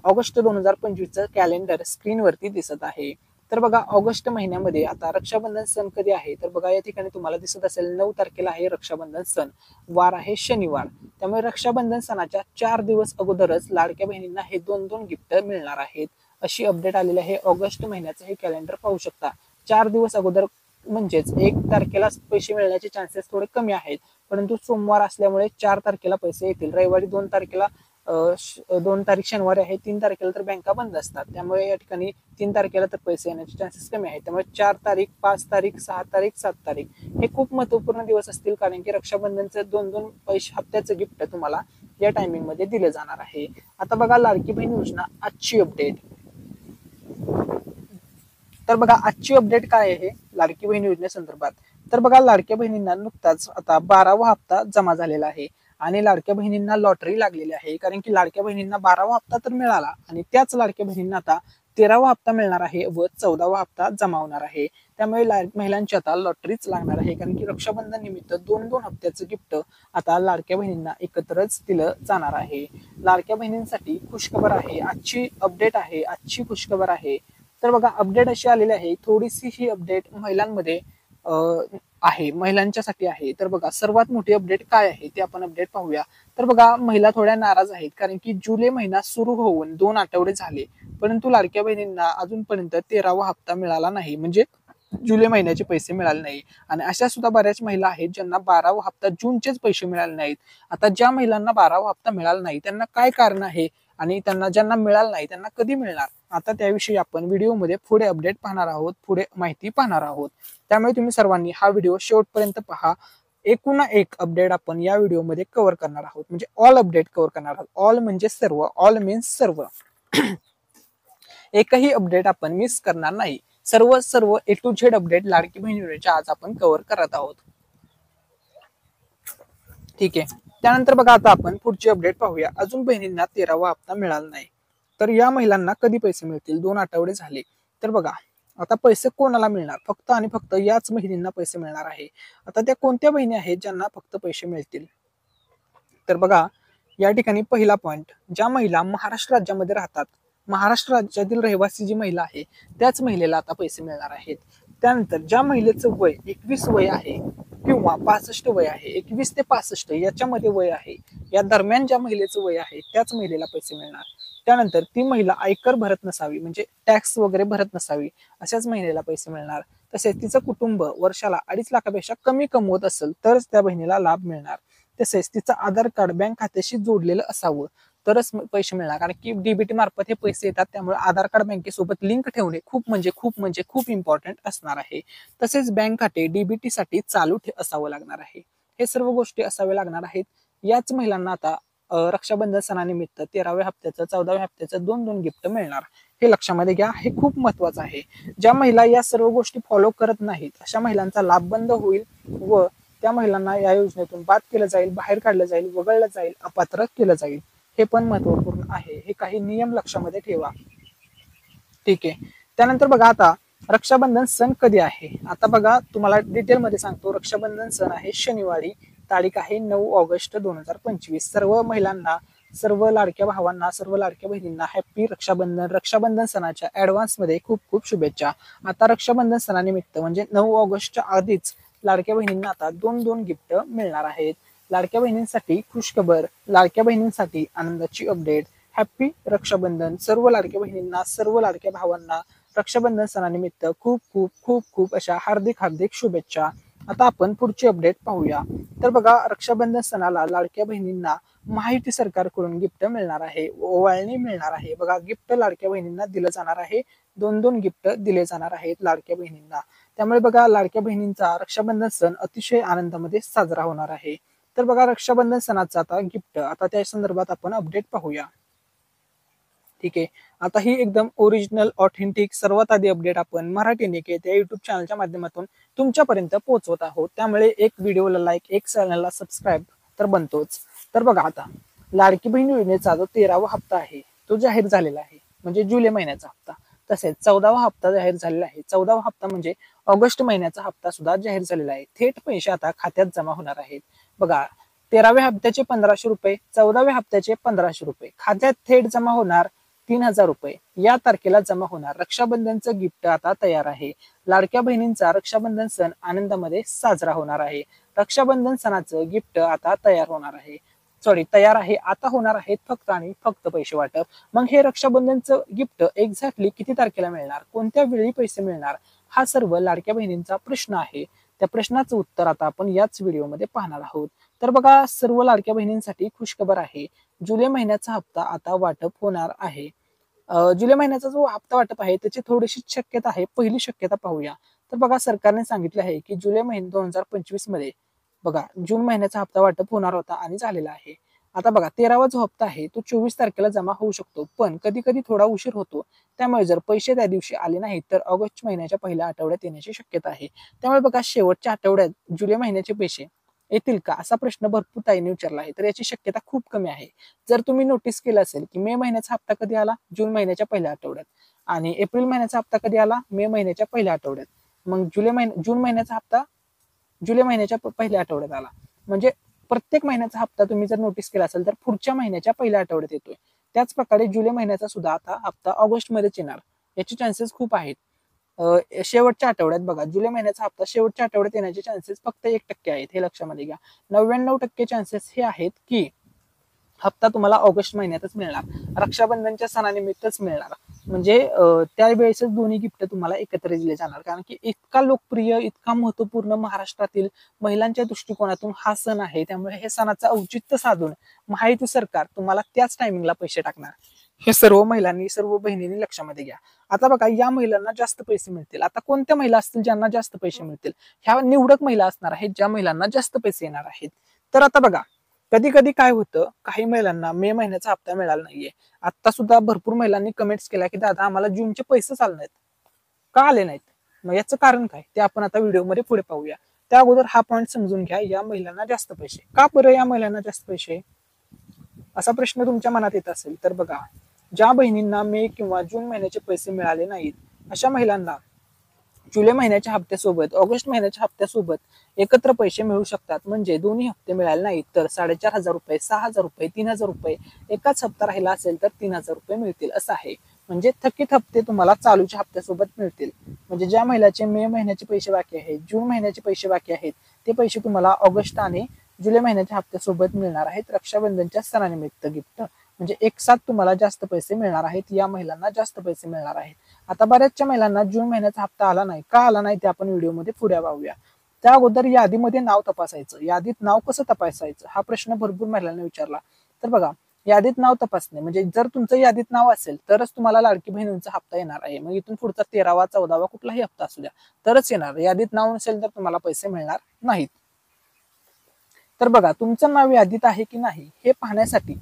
ऑगस्ट 2025चं कॅलेंडर स्क्रीनवरती दिसत आहे. तर बघा ऑगस्ट महिन्यामध्ये आता रक्षाबंधन सण कधी आहे, तर बघा या ठिकाणी तुम्हाला दिसत असेल 9 तारखेला आहे रक्षाबंधन सण, वार आहे शनिवार. त्यामुळे रक्षाबंधन सणाच्या 4 दिवस अगोदरच लाडक्या बहिणींना हे दोन गिफ्ट मिळणार आहेत अशी अपडेट आलेली आहे. ऑगस्ट महिन्याचं हे कॅलेंडर पाहू शकता. 4 दिवस अगोदर म्हणजेच 1 तारखेला पैसे मिळण्याचे चान्सेस थोडे कमी आहेत, परंतु सोमवार असल्यामुळे 4 तारखेला पैसे येतील. रविवारी 2 तारखेला 2 तारीख शनिवारी आहे, 3 तारखेला तर बँका बंद असतात. त्यामुळे या ठिकाणी 3 तारखेला तर पैसे येण्याचे चान्सेस कमी आहेत. त्यामुळे 4 तारीख, 5 तारीख, 6 तारीख, 7 तारीख हे खूप महत्वपूर्ण दिवस असतील, कारण की रक्षाबंधनचं दोन पैसे हप्त्याचं गिफ्ट तुम्हाला या टायमिंग मध्ये दिलं जाणार आहे. आता बघा लाडकी बहीण योजना आजची अपडेट. तर बघा आजची अपडेट काय आहे लाडकी बहीण योजनेसंदर्भात. तर बघा लाडक्या बहिणींना नुकताच आता 12वा हप्ता जमा झालेला आहे आणि लाडक्या बहिणींना लॉटरी लागलेली आहे. कारण की लाडक्या बहिणींना 12वा हप्ता तर मिळाला आणि त्याच लाडक्या बहिणींना आता 13वा हप्ता मिळणार आहे व 14वा हप्ता जमा होणार आहे. त्यामुळे महिलांची आता लॉटरीच लागणार आहे, कारण की रक्षाबंधन निमित्त दोन हप्त्याचं गिफ्ट आता लाडक्या बहिणींना एकत्रच दिलं जाणार आहे. लाडक्या बहिणींसाठी खुशखबर आहे, आजची अपडेट आहे, आजची खुशखबर आहे. तर बघा अपडेट अशी आलेली आहे, थोडीशी ही अपडेट महिलांमध्ये आहे, महिलांच्यासाठी आहे. तर बघा सर्वात मोठी अपडेट काय आहे ते आपण अपडेट पाहूया. तर बघा महिला थोड्या नाराज आहेत, कारण की जुलै महिना सुरू होऊन 2 आठवडे झाले, परंतु लाडक्या बहिणींना अजूनपर्यंत 13वा हप्ता मिळाला नाही, म्हणजे जुलै महिन्याचे पैसे मिळाले नाही. आणि अशा सुद्धा बऱ्याच महिला आहेत ज्यांना 12वा हप्ता जूनचेच पैसे मिळाले नाहीत. आता ज्या महिलांना 12वा हप्ता मिळाला नाही त्यांना काय कारण आहे आणि ज्यांना मिळालं नाही त्यांना कधी मिळणार, आता त्याविषयी आपण व्हिडिओमध्ये पुढे अपडेट पाहणार आहोत, पुढे माहिती पाहणार आहोत. त्यामुळे तुम्ही सर्वांनी हा व्हिडिओ शेवटपर्यंत पहा. एकूण एक अपडेट आपण या व्हिडिओमध्ये कव्हर करणार आहोत, म्हणजे ऑल अपडेट कव्हर करणार आहोत. ऑल म्हणजे सर्व, ऑल मीन्स सर्व. एकही अपडेट आपण मिस करणार नाही. सर्व सर्व ए to Z update Ladki Bahin योजनेच्या आज आपण कव्हर करत आहोत. ठीक आहे. त्यानंतर बघा आता आपण पुढची अपडेट पाहूया. अजून बहिणींना 13वा हप्ता मिळाला नाही, तर या महिलांना कधी पैसे मिळतील? 2 आठवडे झाले. तर बघा आता पैसे कोणाला मिळणार? फक्त आणि फक्त याच बहिणींना पैसे मिळणार आहे. आता त्या कोणत्या बहिणी आहेत ज्यांना फक्त पैसे मिळतील? तर बघा या ठिकाणी पहिला पॉइंट, ज्या महिला महाराष्ट्र राज्यामध्ये राहतात, महाराष्ट्र राज्यातील रहिवासी जी महिला आहे त्याच महिलेला आता पैसे मिळणार आहेत. त्यानंतर ज्या महिलेचं वय 21 वय आहे किंवा 65 वय आहे, 21 ते 65 याच्यामध्ये वय आहे, या दरम्यान ज्या महिलेचं वय आहे त्याच महिलेला पैसे मिळणार. त्यानंतर ती महिला आयकर भरत नसावी, म्हणजे टॅक्स वगैरे भरत नसावी, अशाच महिलेला पैसे मिळणार. तसेच तिचं कुटुंब वर्षाला 2.5 लाखापेक्षा कमी कमवत असेल तरच त्या बहिणीला लाभ मिळणार. तसेच तिचं आधार कार्ड बँक खात्याशी जोडलेलं असावं तरच पैसे मिळणार, कारण की डीबीटी मार्फत हे पैसे येतात. त्यामुळे आधार कार्ड बँकेसोबत लिंक ठेवणे खूप इम्पॉर्टंट असणार आहे. तसेच बँक खाते डीबीटी साठी चालू असावं लागणार आहे. हे सर्व गोष्टी असाव्या लागणार आहेत. याच महिलांना आता रक्षाबंधन सणानिमित्त 13व्या हप्त्याचं 14व्या हप्त्याचं 2 गिफ्ट मिळणार. हे लक्षामध्ये घ्या, हे खूप महत्वाचं आहे. ज्या महिला या सर्व गोष्टी फॉलो करत नाहीत अशा महिलांचा लाभ बंद होईल व त्या महिलांना या योजनेतून बाद केलं जाईल, बाहेर काढलं जाईल, वगळलं जाईल, अपात्र केलं जाईल. हे पण महत्वपूर्ण आहे. हे काही नियम लक्षामध्ये ठेवा. ठीक आहे. त्यानंतर बघा आता रक्षाबंधन सण कधी आहे? आता बघा तुम्हाला डिटेलमध्ये सांगतो. रक्षाबंधन सण आहे शनिवारी, तारीख आहे 9 ऑगस्ट 2025. सर्व महिलांना, सर्व लाडक्या भावांना, सर्व लाडक्या बहिणींना हॅपी रक्षाबंधन. रक्षाबंधन सणाच्या ऍडव्हान्स मध्ये खूप खूप शुभेच्छा. आता रक्षाबंधन सणानिमित्त म्हणजे 9 ऑगस्टच्या आधीच लाडक्या बहिणींना आता 2 गिफ्ट मिळणार आहेत. लाडक्या बहिणींसाठी खुशखबर, लाडक्या बहिणींसाठी आनंदाची अपडेट. हॅपी रक्षाबंधन. सर्व लाडक्या बहिणींना, सर्व लाडक्या भावांना रक्षाबंधन सणानिमित्त खूप खूप खूप खूप अशा हार्दिक शुभेच्छा. आता आपण पुढची अपडेट पाहूया. तर बघा रक्षाबंधन सणाला लाडक्या बहिणींना महायुती सरकारकडून गिफ्ट मिळणार आहे, ओवाळणी मिळणार आहे. बघा गिफ्ट लाडक्या बहिणींना दिलं जाणार आहे. 2 गिफ्ट दिले जाणार आहेत लाडक्या बहिणींना. त्यामुळे बघा लाडक्या बहिणींचा रक्षाबंधन सण अतिशय आनंदामध्ये साजरा होणार आहे. तर बघा रक्षाबंधन सणाचा आता गिफ्ट, आता त्या संदर्भात आपण अपडेट पाहूया. ठीक आहे. आता ही एकदम ओरिजिनल ऑथेंटिक सर्वात आधी अपडेट आपण मराठी निकेत या युट्यूब चॅनलच्या माध्यमातून तुमच्यापर्यंत पोहोचवत आहोत. त्यामुळे एक व्हिडिओला लाईक, एक चॅनलला सबस्क्राईब तर बनतोच. तर बघा आता लाडकी बहीण योजनेचा जो 13वा हप्ता आहे तो जाहीर झालेला आहे, म्हणजे जुलै महिन्याचा हप्ता. तसेच 14वा हप्ता जाहीर झालेला आहे. 14वा हप्ता म्हणजे ऑगस्ट महिन्याचा हप्ता सुद्धा जाहीर झालेला आहे. थेट पैसे आता खात्यात जमा होणार आहेत. बघा 13व्या हप्त्याचे 1500 रुपये, 14व्या हप्त्याचे 1500 रुपये खात्यात थेट जमा होणार. 3000 रुपये या तारखेला जमा होणार. रक्षाबंधनचं गिफ्ट आता तयार आहे. लाडक्या बहिणींचा रक्षाबंधन सण आनंदामध्ये साजरा होणार आहे. रक्षाबंधन सणाचं गिफ्ट आता तयार होणार आहे. तयार आहे, आता होणार आहेत फक्त आणि फक्त पैसे वाटप. मग हे रक्षाबंधनचं गिफ्ट एक्झॅक्टली किती तारखेला मिळणार, कोणत्या वेळी पैसे मिळणार, हा सर्व लाडक्या बहिणींचा प्रश्न आहे. त्या प्रश्नाचं उत्तर आता आपण याच व्हिडिओमध्ये पाहणार आहोत. तर बघा सर्व लाडक्या बहिणींसाठी खुशखबर आहे. जुलै महिन्याचा हप्ता आता वाटप होणार आहे. जुलै महिन्याचा जो हप्ता वाटप आहे त्याची थोडीशी शक्यता आहे. पहिली शक्यता पाहूया. तर बघा सरकारने सांगितले आहे की जुलै महिना 2025 मध्ये बघा जून महिन्याचा हप्ता वाटप होणार होता आणि झालेला आहे. आता बघा 13वा जो हप्ता आहे तो 24 तारखेला जमा होऊ शकतो, पण कधी कधी थोडा उशीर होतो. त्यामुळे जर पैसे त्या दिवशी आले नाहीत तर ऑगस्ट महिन्याच्या पहिल्या आठवड्यात येण्याची शक्यता आहे. त्यामुळे बघा शेवटच्या आठवड्यात जुलै महिन्याचे पैसे येतील का असा प्रश्न भरपूर ताईंनी विचारला आहे. तर याची शक्यता खूप कमी आहे. जर तुम्ही नोटीस केलं असेल की मे महिन्याचा हप्ता कधी आला, जून महिन्याच्या पहिल्या आठवड्यात, आणि एप्रिल महिन्याचा हप्ता कधी आला, मे महिन्याच्या पहिल्या आठवड्यात. मग जून महिन्याचा हप्ता जुलै महिन्याच्या पहिल्या आठवड्यात आला. म्हणजे प्रत्येक महिन्याचा हप्ता तुम्ही जर नोटीस केला असेल तर पुढच्या महिन्याच्या पहिल्या आठवड्यात येतोय. त्याच प्रकारे जुलै महिन्याचा सुद्धा आता हप्ता ऑगस्ट मध्येच येणार, याचे चान्सेस खूप आहेत. शेवटच्या आठवड्यात बघा जुलै महिन्याचा हप्ता शेवटच्या आठवड्यात येण्याचे चान्सेस फक्त 1% आहेत. हे लक्षामध्ये घ्या. 99% चान्सेस हे आहेत की हप्ता तुम्हाला ऑगस्ट महिन्यातच मिळणार, रक्षाबंधनच्या सणानिमित्तच मिळणार. म्हणजे त्यावेळेसच दोन्ही गिफ्ट तुम्हाला एकत्र दिले जाणार, कारण की इतका लोकप्रिय, इतका महत्वपूर्ण महाराष्ट्रातील महिलांच्या दृष्टिकोनातून हा सण आहे. त्यामुळे हे सणाचं औचित्य साधून महायुती सरकार तुम्हाला त्याच टायमिंगला पैसे टाकणार. हे सर्व महिलांनी सर्व बहिणींनी लक्षामध्ये घ्या. आता बघा, या महिलांना जास्त पैसे मिळतील. आता कोणत्या महिला असतील ज्यांना जास्त पैसे मिळतील? ह्या निवडक महिला असणार आहेत ज्या महिलांना जास्त पैसे येणार आहेत. तर आता बघा, कधी कधी काय होतं, काही महिलांना मे महिन्याचा हप्ता मिळाला नाहीये. आता सुद्धा भरपूर महिलांनी कमेंट्स केल्या की दादा आम्हाला जूनचे पैसे आले नाहीत, का आले नाहीत? मग याचं कारण काय ते आपण आता व्हिडिओमध्ये पुढे पाहूया. त्या अगोदर हा पॉईंट समजून घ्या, या महिलांना जास्त पैसे का? बरं या महिलांना जास्त पैसे, असा प्रश्न तुमच्या मनात येत असेल तर बघा, ज्या बहिणींना मे किंवा जून महिन्याचे पैसे मिळाले नाहीत अशा महिलांना जुलै महिन्याच्या हप्त्यासोबत ऑगस्ट महिन्याच्या हप्त्यासोबत एकत्र पैसे मिळू शकतात. म्हणजे दोन्ही हप्ते मिळाले नाहीत तर 4,500 रुपये, 6,000 रुपये, 3,000 रुपये, एकाच हप्ता राहिला असेल तर 3,000 रुपये मिळतील असं आहे. म्हणजे थकीत हप्ते तुम्हाला चालूच्या हप्त्यासोबत मिळतील. म्हणजे ज्या महिन्याचे मे महिन्याचे पैसे बाकी आहेत, जून महिन्याचे पैसे बाकी आहेत, ते पैसे तुम्हाला ऑगस्ट आणि जुलै महिन्याच्या हप्त्यासोबत मिळणार आहेत रक्षाबंधनच्या सणानिमित्त गिफ्ट. म्हणजे एक साथ तुम्हाला जास्त पैसे मिळणार आहेत, या महिलांना जास्त पैसे मिळणार आहेत. आता बऱ्याचशा महिलांना जून महिन्याचा हप्ता आला नाही, का आला नाही ते आपण व्हिडिओमध्ये पुढे पाहूया. त्या अगोदर यादीमध्ये नाव तपासायचं. यादीत नाव कसं तपासायचं हा प्रश्न भरपूर महिलांना विचारला. तर बघा, यादीत नाव तपासणे म्हणजे जर तुमचं यादीत नाव असेल तरच तुम्हाला लाडकी बहिणींचा हप्ता येणार आहे. मग इथून पुढचा 13वा 14वा कुठलाही हप्ता असू द्या तरच येणार. यादीत नाव नसेल तर तुम्हाला पैसे मिळणार नाहीत. तर बघा, तुमचं नाव यादीत आहे की नाही हे पाहण्यासाठी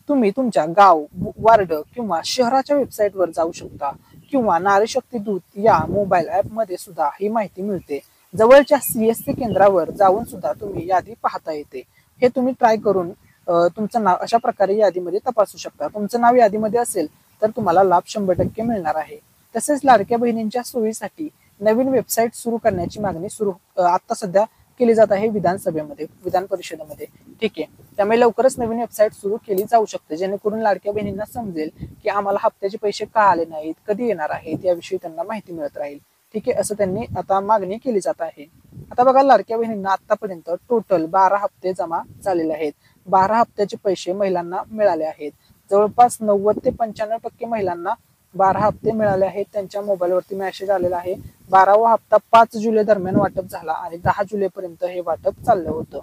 तुम्ही तुमच्या गाव, वार्ड किंवा शहराच्या वेबसाईटवर जाऊ शकता किंवा नारी शक्ती दूत या मोबाईल ऍप मध्ये सुद्धा ही माहिती मिळते. जवळच्या CSC केंद्रावर जाऊन सुद्धा तुम्ही यादी पाहता येते. हे तुम्ही ट्राय करून तुमचं नाव अशा प्रकारे यादीमध्ये तपासू शकता. तुमचं नाव यादीमध्ये असेल तर तुम्हाला लाभ 100% मिळणार आहे. तसेच लाडक्या बहिणींच्या सोयीसाठी नवीन वेबसाईट सुरू करण्याची मागणी आता सध्या केली जात आहे विधानसभेमध्ये, विधान परिषदेमध्ये. ठीक आहे, त्यामुळे लवकरच नवीन वेबसाईट सुरू केली जाऊ शकते, जेणेकरून लाडक्या बहिणींना समजेल की आम्हाला हप्त्याचे पैसे का आले नाहीत, कधी येणार आहेत, याविषयी त्यांना माहिती मिळत राहील. ठीक आहे, असं त्यांनी आता मागणी केली जात आहे. आता बघा, लाडक्या बहिणींना आतापर्यंत टोटल 12 हप्ते जमा झालेले आहेत. 12 हप्त्याचे पैसे महिलांना मिळाले आहेत. जवळपास 90 ते 95% महिलांना 12 हप्ते मिळाले आहेत. त्यांच्या मोबाईलवरती मेसेज आलेला आहे. 12वा हप्ता 5 जुलै दरम्यान वाटप झाला आणि 10 जुलैपर्यंत हे वाटप चाललं होतं.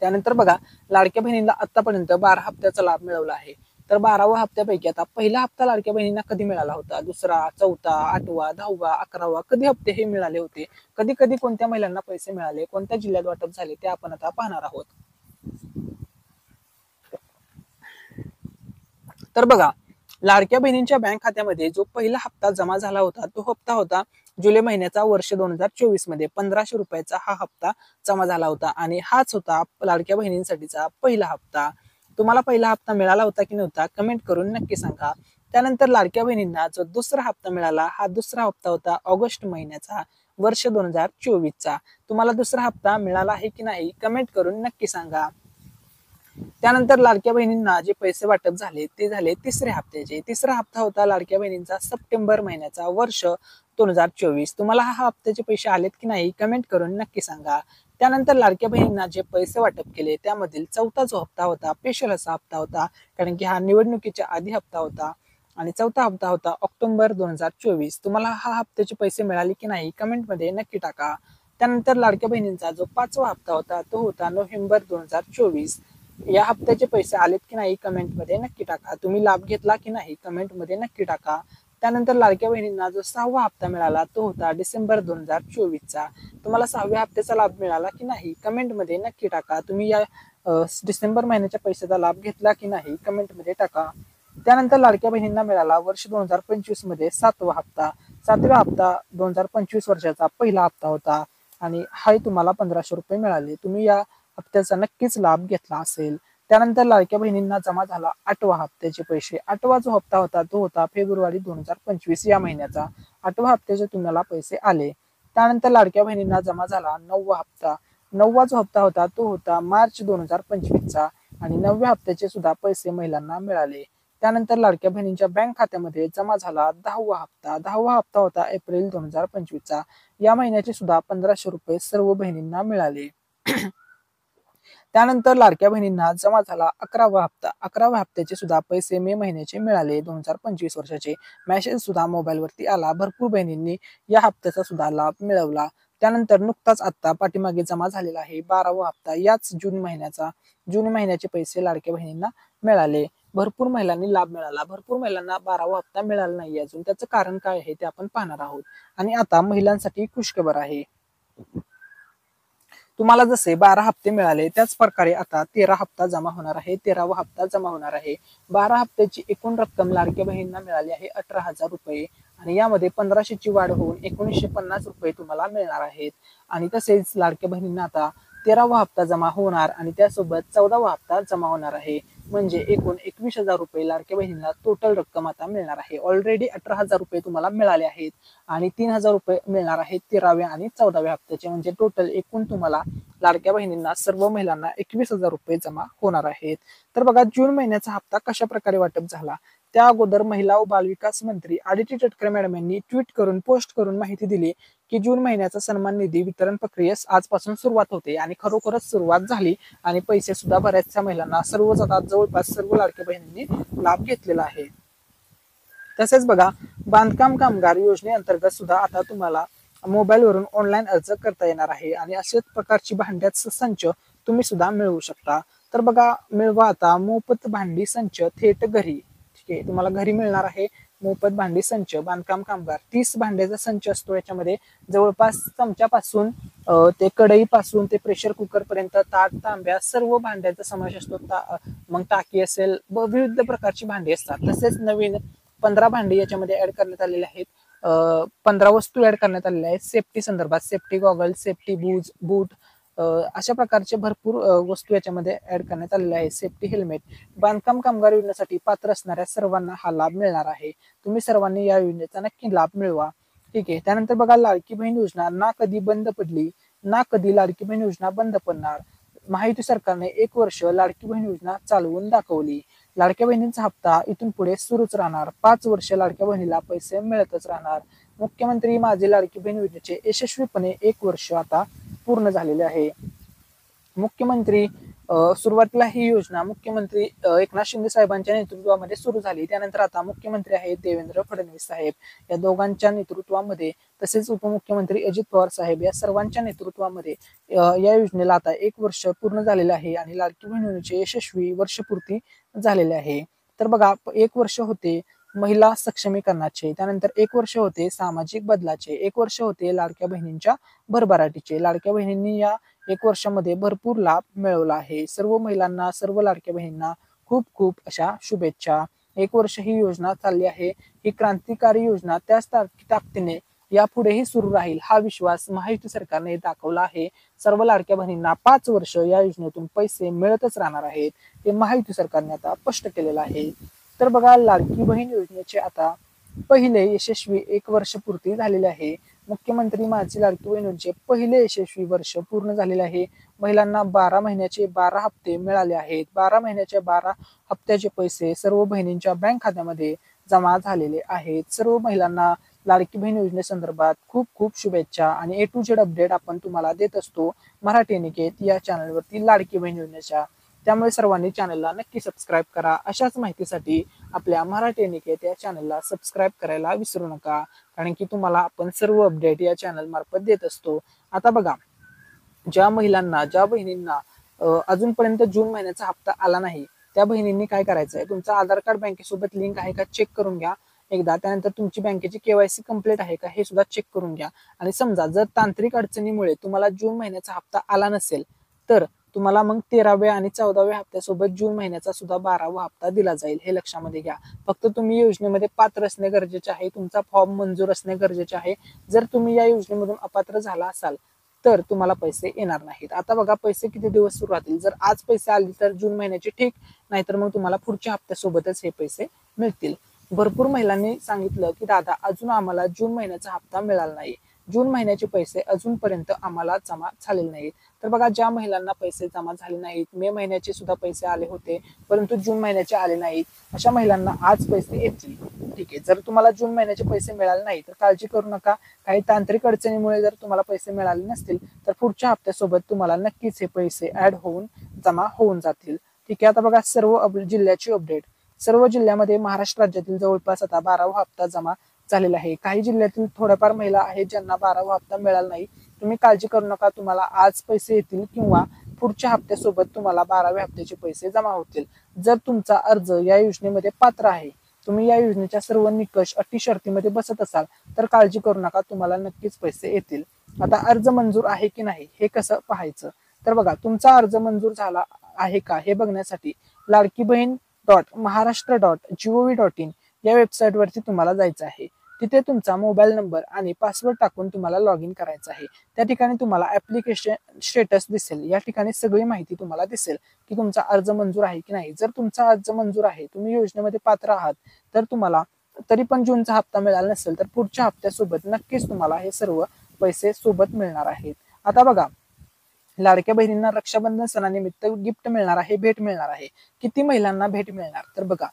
त्यानंतर बघा, लाडक्या बहिणींना आतापर्यंत 12 हप्त्याचा लाभ मिळवला आहे. तर 12व्या हप्त्यापैकी आता पहिला हप्ता लाडक्या बहिणींना कधी मिळाला होता, दुसरा, चौथा, 8वा, 10वा, 11वा कधी हप्ते हे मिळाले होते, कधी कधी कोणत्या महिलांना पैसे मिळाले, कोणत्या जिल्ह्यात वाटप झाले ते आपण आता पाहणार आहोत. तर बघा, लाडक्या बहिणींच्या बँक खात्यामध्ये जो पहिला हप्ता जमा झाला होता तो हप्ता होता जुलै महिन्याचा वर्ष 2024 मध्ये 1,500 रुपयाचा हा हप्ता जमा झाला होता आणि हाच होता लाडक्या बहिणींसाठीचा पहिला हप्ता. तुम्हाला पहिला हप्ता मिळाला होता की नव्हता कमेंट करून नक्की सांगा. त्यानंतर लाडक्या बहिणींना जो दुसरा हप्ता मिळाला, हा दुसरा हप्ता होता ऑगस्ट महिन्याचा वर्ष 2024चा. तुम्हाला दुसरा हप्ता मिळाला आहे की नाही कमेंट करून नक्की सांगा. त्यानंतर लाडक्या बहिणींना जे पैसे वाटप झाले ते झाले तिसऱ्या हप्त्याचे. तिसरा हप्ता होता लाडक्या बहिणींचा सप्टेंबर महिन्याचा वर्ष 2024. तुम्हाला हा हप्त्याचे पैसे आलेत की नाही कमेंट करून नक्की सांगा. त्यानंतर लाडक्या बहिणींना जे पैसे वाटप केले त्यामधील चौथा जो हप्ता होता स्पेशल असा हप्ता होता, कारण की हा निवडणुकीच्या आधी हप्ता होता आणि चौथा हप्ता होता ऑक्टोबर 2024. तुम्हाला हा हप्त्याचे पैसे मिळाले की नाही कमेंटमध्ये नक्की टाका. त्यानंतर लाडक्या बहिणींचा जो 5वा हप्ता होता तो होता नोव्हेंबर 2024. या हप्त्याचे पैसे आलेत की नाही कमेंटमध्ये नक्की टाका. तुम्ही लाभ घेतला की नाही कमेंटमध्ये नक्की टाका. त्यानंतर लाडक्या बहिणींना जो 6वा हप्ता मिळाला तो होता डिसेंबर 2024चा. तुम्हाला 6व्या हप्त्याचा लाभ मिळाला की नाही कमेंटमध्ये नक्की टाका. तुम्ही या डिसेंबर महिन्याच्या पैशाचा लाभ घेतला की नाही कमेंटमध्ये टाका. त्यानंतर लाडक्या बहिणींना मिळाला वर्ष 2025 मध्ये 7वा हप्ता. 7व्या हप्ता 2025 वर्षाचा पहिला हप्ता होता आणि हाही तुम्हाला 1,500 रुपये मिळाले. तुम्ही या हप्त्याचा नक्कीच लाभ घेतला असेल. त्यानंतर लाडक्या बहिणींना जमा झाला 8वा हप्त्याचे पैसे. 8वा जो हप्ता होता तो होता फेब्रुवारी 2025 या महिन्याचा. 8व्या हप्त्याचे तुम्हाला पैसे आले. त्यानंतर लाडक्या बहिणींना जमा झाला 9वा हप्ता. 9वा जो हप्ता होता तो होता मार्च 2025चा आणि 9व्या हप्त्याचे सुद्धा पैसे महिलांना मिळाले. त्यानंतर लाडक्या बहिणींच्या बँक खात्यामध्ये जमा झाला 10वा हप्ता. 10वा हप्ता होता एप्रिल 2025चा. या महिन्याचे सुद्धा 1,500 रुपये सर्व बहिणींना मिळाले. त्यानंतर लाडक्या बहिणींना जमा झाला 11वा हप्ता. 11व्या हप्त्याचे सुद्धा पैसे मे महिन्याचे मिळाले 2025 वर्षाचे. मेसेज सुद्धा मोबाईलवरती आला. भरपूर बहिणींनी या हप्त्याचा सुद्धा लाभ मिळवला. त्यानंतर नुकताच आता पाठीमागे जमा झालेला आहे 12वा हप्ता, याच जून महिन्याचा. जून महिन्याचे पैसे लाडक्या बहिणींना मिळाले. भरपूर महिलांनी लाभ मिळाला, भरपूर महिलांना 12वा हप्ता मिळाला नाही अजून. त्याचं कारण काय आहे ते आपण पाहणार आहोत. आणि आता महिलांसाठी खुशखबर आहे. तुम्हाला जसे 12 हप्ते मिळाले त्याच प्रकारे आता 13 हप्ता जमा होणार आहे, 13वा हप्ता जमा होणार आहे. 12 हप्त्याची एकूण रक्कम लाडक्या बहिणींना मिळाली आहे 18,000 रुपये आणि यामध्ये 1500ची वाढ होऊन 1950 रुपये तुम्हाला मिळणार आहेत. आणि तसेच लाडक्या बहिणींना आता 13वा हप्ता जमा होणार आणि त्यासोबत 14वा हप्ता जमा होणार आहे. म्हणजे एकूण 21,000 रुपये लाडक्या बहिणींना टोटल रक्कम आता मिळणार आहे. ऑलरेडी 18,000 रुपये तुम्हाला मिळाले आहेत आणि 3,000 रुपये मिळणार आहेत 13व्या आणि 14व्या हप्त्याचे. म्हणजे टोटल एकूण तुम्हाला लाडक्या बहिणींना सर्व महिलांना 21,000 रुपये जमा होणार आहेत. तर बघा जून महिन्याचा हप्ता कशा प्रकारे वाटप झाला. त्या अगोदर महिला व बालविकास मंत्री आदिती तटकरे मॅडम यांनी ट्विट करून पोस्ट करून माहिती दिली की जून महिन्याचा सन्मान निधी वितरण प्रक्रियेस आजपासून सुरुवात होते आणि खरोखरच सुरुवात झाली आणि पैसे सुद्धा बऱ्याचशा महिलांना सर्वच आता जवळपास सर्व लाडक्या बहिणींनी लाभ घेतलेला आहे. तसेच बघा बांधकाम कामगार योजनेअंतर्गत सुद्धा आता तुम्हाला मोबाईलवरून ऑनलाईन अर्ज करता येणार आहे आणि अशाच प्रकारची भांड्याचा संच तुम्ही सुद्धा मिळवू शकता. तर बघा मिळवा आता मोफत भांडी संच थेट घरी. ठीक आहे, तुम्हाला घरी मिळणार आहे मोफत भांडी संच. बांधकाम कामगार 30 भांड्याचा संच असतो. याच्यामध्ये जवळपास चमच्यापासून ते कढईपासून ते प्रेशर कुकर पर्यंत ताट तांब्या सर्व भांड्याचा समावेश असतो. मग टाकी असेल विविध प्रकारची भांडी असतात. तसेच नवीन 15 भांडी याच्यामध्ये ऍड करण्यात आलेले आहेत. 15 वस्तू ऍड करण्यात आलेल्या आहेत सेफ्टी संदर्भात. सेफ्टी गॉगल, सेफ्टी बूट अशा प्रकारचे भरपूर वस्तू याच्यामध्ये ऍड करण्यात आलेल्या आहेत. Safety helmet. बांधकाम कामगार योजनेसाठी पात्र असणाऱ्या सर्वांना हा लाभ मिळणार आहे. तुम्ही सर्वांनी या योजनेचा नक्की लाभ मिळवा. ठीक आहे. त्यानंतर बघा लाडकी बहीण योजना ना कधी बंद पडली ना कधी लाडकी बहीण योजना बंद पडणार. महायुती सरकारने 1 वर्ष लाडकी बहीण योजना चालवून दाखवली. लाडक्या बहिणींचा हप्ता इथून पुढे सुरूच राहणार. 5 वर्ष लाडक्या बहिणीला पैसे मिळतच राहणार. मुख्यमंत्री माझी लाडकी बहीण योजनेचे यशस्वीपणे 1 वर्ष आता पूर्ण झालेले आहे. मुख्यमंत्री सुरुवातीला ही योजना मुख्यमंत्री एकनाथ शिंदे साहेबांच्या नेतृत्वामध्ये सुरू झाली. त्यानंतर आता मुख्यमंत्री आहेत देवेंद्र फडणवीस साहेब, या दोघांच्या नेतृत्वामध्ये तसेच उपमुख्यमंत्री अजित पवार साहेब या सर्वांच्या नेतृत्वामध्ये या योजनेला आता 1 वर्ष पूर्ण झालेलं आहे आणि लाडकी बहीण योजनेचे यशस्वी वर्षपूर्ती झालेले आहे. तर बघा 1 वर्ष होते महिला सक्षमीकरणाचे, त्यानंतर 1 वर्ष होते सामाजिक बदलाचे, 1 वर्ष होते लाडक्या बहिणींच्या भरभराटीचे. लाडक्या बहिणींनी या 1 वर्षामध्ये भरपूर लाभ मिळवला आहे. सर्व महिलांना, सर्व लाडक्या बहिणींना खूप खूप अशा शुभेच्छा. 1 वर्ष ही योजना चालली आहे. ही क्रांतिकारी योजना त्याच ताकदीने यापुढेही सुरू राहील हा विश्वास महायुती सरकारने दाखवला आहे. सर्व लाडक्या बहिणींना 5 वर्ष या योजनेतून पैसे मिळतच राहणार आहेत. ते महायुती सरकारने आता स्पष्ट केलेलं आहे. तर बघा लाडकी बहीण योजनेचे आता पहिले यशस्वी 1 वर्ष पूर्ती झालेले आहे. मुख्यमंत्री माझी लाडकी बहीण योजनेचे पहिले यशस्वी वर्ष पूर्ण झालेले आहे. महिलांना 12 महिन्याचे 12 हप्ते मिळाले आहेत. 12 महिन्याच्या 12 हप्त्याचे पैसे सर्व बहिणींच्या बँक खात्यामध्ये जमा झालेले आहेत. सर्व महिलांना लाडकी बहीण योजनेसंदर्भात खूप खूप शुभेच्छा आणि A to Z अपडेट आपण तुम्हाला देत असतो मराठी निकेत या चॅनलवरती लाडकी बहीण योजनेच्या. त्यामुळे सर्वांनी चॅनलला नक्की सबस्क्राईब करा. अशाच माहितीसाठी आपल्या मराठी निकेत या चॅनलला सबस्क्राईब करायला विसरू नका, कारण की तुम्हाला आपण सर्व अपडेट या चॅनल मार्फत देत असतो. आता बघा ज्या महिलांना, ज्या बहिणींना अजूनपर्यंत जून महिन्याचा हप्ता आला नाही त्या बहिणींनी काय करायचं आहे, तुमचा आधार कार्ड बँकेसोबत लिंक आहे का चेक करून घ्या एकदा. त्यानंतर तुमची बँकेची KYC कंप्लीट आहे का हे सुद्धा चेक करून घ्या. आणि समजा जर तांत्रिक अडचणीमुळे तुम्हाला जून महिन्याचा हप्ता आला नसेल तर तुम्हाला मग 13व्या आणि 14व्या हप्त्यासोबत जून महिन्याचा सुद्धा 12वा हप्ता दिला जाईल. हे लक्षामध्ये घ्या. फक्त तुम्ही योजनेमध्ये पात्र असणे गरजेचे आहे. तुमचा फॉर्म मंजूर असणे गरजेचे आहे. जर तुम्ही या योजनेमधून अपात्र झाला असाल तर तुम्हाला पैसे येणार नाहीत. आता बघा पैसे किती दिवस सुरू राहतील. जर आज पैसे आले तर जून महिन्याचे ठीक, नाहीतर मग तुम्हाला पुढच्या हप्त्यासोबतच हे पैसे मिळतील. भरपूर महिलांनी सांगितलं की दादा अजून आम्हाला जून महिन्याचा हप्ता मिळाला नाही, जून महिन्याचे पैसे अजूनपर्यंत आम्हाला जमा झालेले नाहीत. तर बघा ज्या महिलांना पैसे जमा झाले नाहीत, मे महिन्याचे सुद्धा पैसे आले होते परंतु जून महिन्याचे आले नाहीत, अशा महिलांना आज पैसे येतील. ठीक आहे. जर तुम्हाला जून महिन्याचे पैसे मिळाले नाही तर काळजी करू नका. काही तांत्रिक अडचणीमुळे जर तुम्हाला पैसे मिळाले नसतील तर पुढच्या हप्त्यासोबत तुम्हाला नक्कीच हे पैसे ऍड होऊन जमा होऊन जातील. ठीक आहे. आता बघा सर्व जिल्ह्याची अपडेट. सर्व जिल्ह्यामध्ये महाराष्ट्र राज्यातील जवळपास आता 12वा हप्ता जमा झालेला आहे. काही जिल्ह्यातील थोड्याफार महिला आहेत ज्यांना 12वा हप्ता मिळाला नाही. तुम्ही काळजी करू नका, तुम्हाला आज पैसे येतील किंवा पुढच्या हप्त्यासोबत तुम्हाला 12व्या हप्त्याचे पैसे जमा होतील. जर तुमचा अर्ज या योजनेमध्ये पात्र आहे, तुम्ही या योजनेच्या सर्व निकष अटी शर्तीमध्ये बसत असाल तर काळजी करू नका, तुम्हाला नक्कीच पैसे येतील. आता अर्ज मंजूर आहे की नाही हे कसं पाहायचं, तर बघा तुमचा अर्ज मंजूर झाला आहे का हे बघण्यासाठी लाडकीबहीण.महाराष्ट्र.gov.in या वेबसाईटवरती तुम्हाला जायचं आहे. तिथे तुमचा मोबाईल नंबर आणि पासवर्ड टाकून तुम्हाला लॉग इन करायचं आहे. त्या ठिकाणी तुम्हाला ऍप्लिकेशन स्टेटस दिसेल. या ठिकाणी सगळी माहिती तुम्हाला दिसेल की तुमचा अर्ज मंजूर आहे की नाही. जर तुमचा अर्ज मंजूर आहे, तुम्ही योजनेमध्ये पात्र आहात, तर तुम्हाला तरी पण जूनचा हप्ता मिळाला नसेल तर पुढच्या हप्त्यासोबत नक्कीच तुम्हाला हे सर्व पैसे सोबत मिळणार आहेत. आता बघा, लाडक्या बहिणींना रक्षाबंधन सणानिमित्त गिफ्ट मिळणार आहे, भेट मिळणार आहे. किती महिलांना भेट मिळणार, तर बघा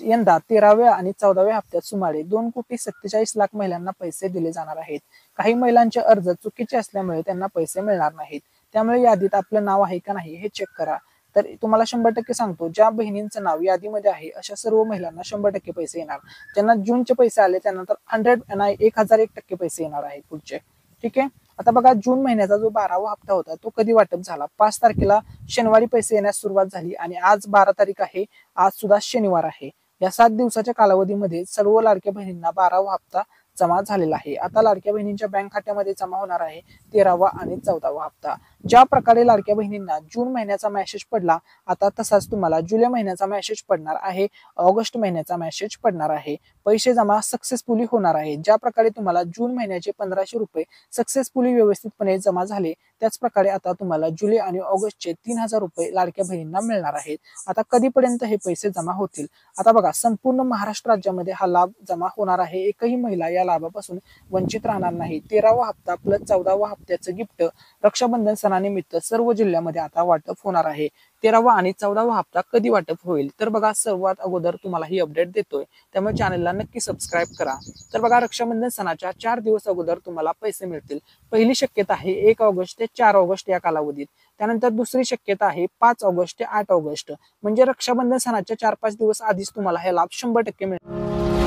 यंदा 13व्या आणि 14व्या हप्त्यात सुमारे 2,47,00,000 महिलांना पैसे दिले जाणार आहेत. काही महिलांचे अर्ज चुकीचे असल्यामुळे त्यांना पैसे मिळणार नाहीत. त्यामुळे यादीत आपलं नाव आहे का नाही हे चेक करा. तर तुम्हाला 100% सांगतो, ज्या बहिणींचं नाव यादीमध्ये आहे अशा सर्व महिलांना 100% पैसे येणार. ज्यांना जूनचे पैसे आले त्यांना तर 1001% पैसे येणार आहेत पुढचे. ठीक आहे. आता बघा, जून महिन्याचा जो 12वा हप्ता होता तो कधी वाटप झाला. 5 तारखेला शनिवारी पैसे येण्यास सुरुवात झाली आणि आज 12 तारीख आहे, आज सुद्धा शनिवार आहे. या 7 दिवसाच्या कालावधीमध्ये सर्व लाडक्या बहिणींना 12वा हप्ता जमा झालेला आहे. आता लाडक्या बहिणींच्या बँक खात्यामध्ये जमा होणार आहे 13वा आणि 14वा हप्ता. ज्या प्रकारे लाडक्या बहिणींना जून महिन्याचा मेसेज पडला, आता तसाच तुम्हाला जुलै महिन्याचा मेसेज पडणार आहे, ऑगस्ट महिन्याचा मेसेज पडणार आहे. पैसे जमा सक्सेसफुली होणार आहे. ज्या प्रकारे तुम्हाला जून महिन्याचे 1500 रुपये सक्सेसफुली व्यवस्थितपणे जमा झाले, त्याच प्रकारे आता तुम्हाला जुलै आणि ऑगस्टचे 3000 रुपये लाडक्या बहिणींना मिळणार आहेत. आता कधीपर्यंत हे पैसे जमा होतील, आता बघा संपूर्ण महाराष्ट्र राज्यामध्ये हा लाभ जमा होणार आहे. एकही महिला या लाभापासून वंचित राहणार नाही. 13वा हप्ता प्लस 14वा हप्त्याचं गिफ्ट रक्षाबंधन सणानिमित्त सर्व जिल्ह्यामध्ये आता वाटप होणार आहे. 13वा आणि 14वा हप्ता कधी वाटप होईल, तर बघा सर्वात अगोदर तुम्हाला ही अपडेट देतोय, त्यामुळे चॅनलला नक्की सबस्क्राईब करा. तर बघा, रक्षाबंधन सणाच्या 4 दिवस अगोदर तुम्हाला पैसे मिळतील. पहिली शक्यता आहे 1 ऑगस्ट ते 4 ऑगस्ट या कालावधीत. त्यानंतर दुसरी शक्यता आहे 5 ऑगस्ट ते 8 ऑगस्ट, म्हणजे रक्षाबंधन सणाच्या 4-5 दिवस आधीच तुम्हाला हे लाभ 100% मिळेल.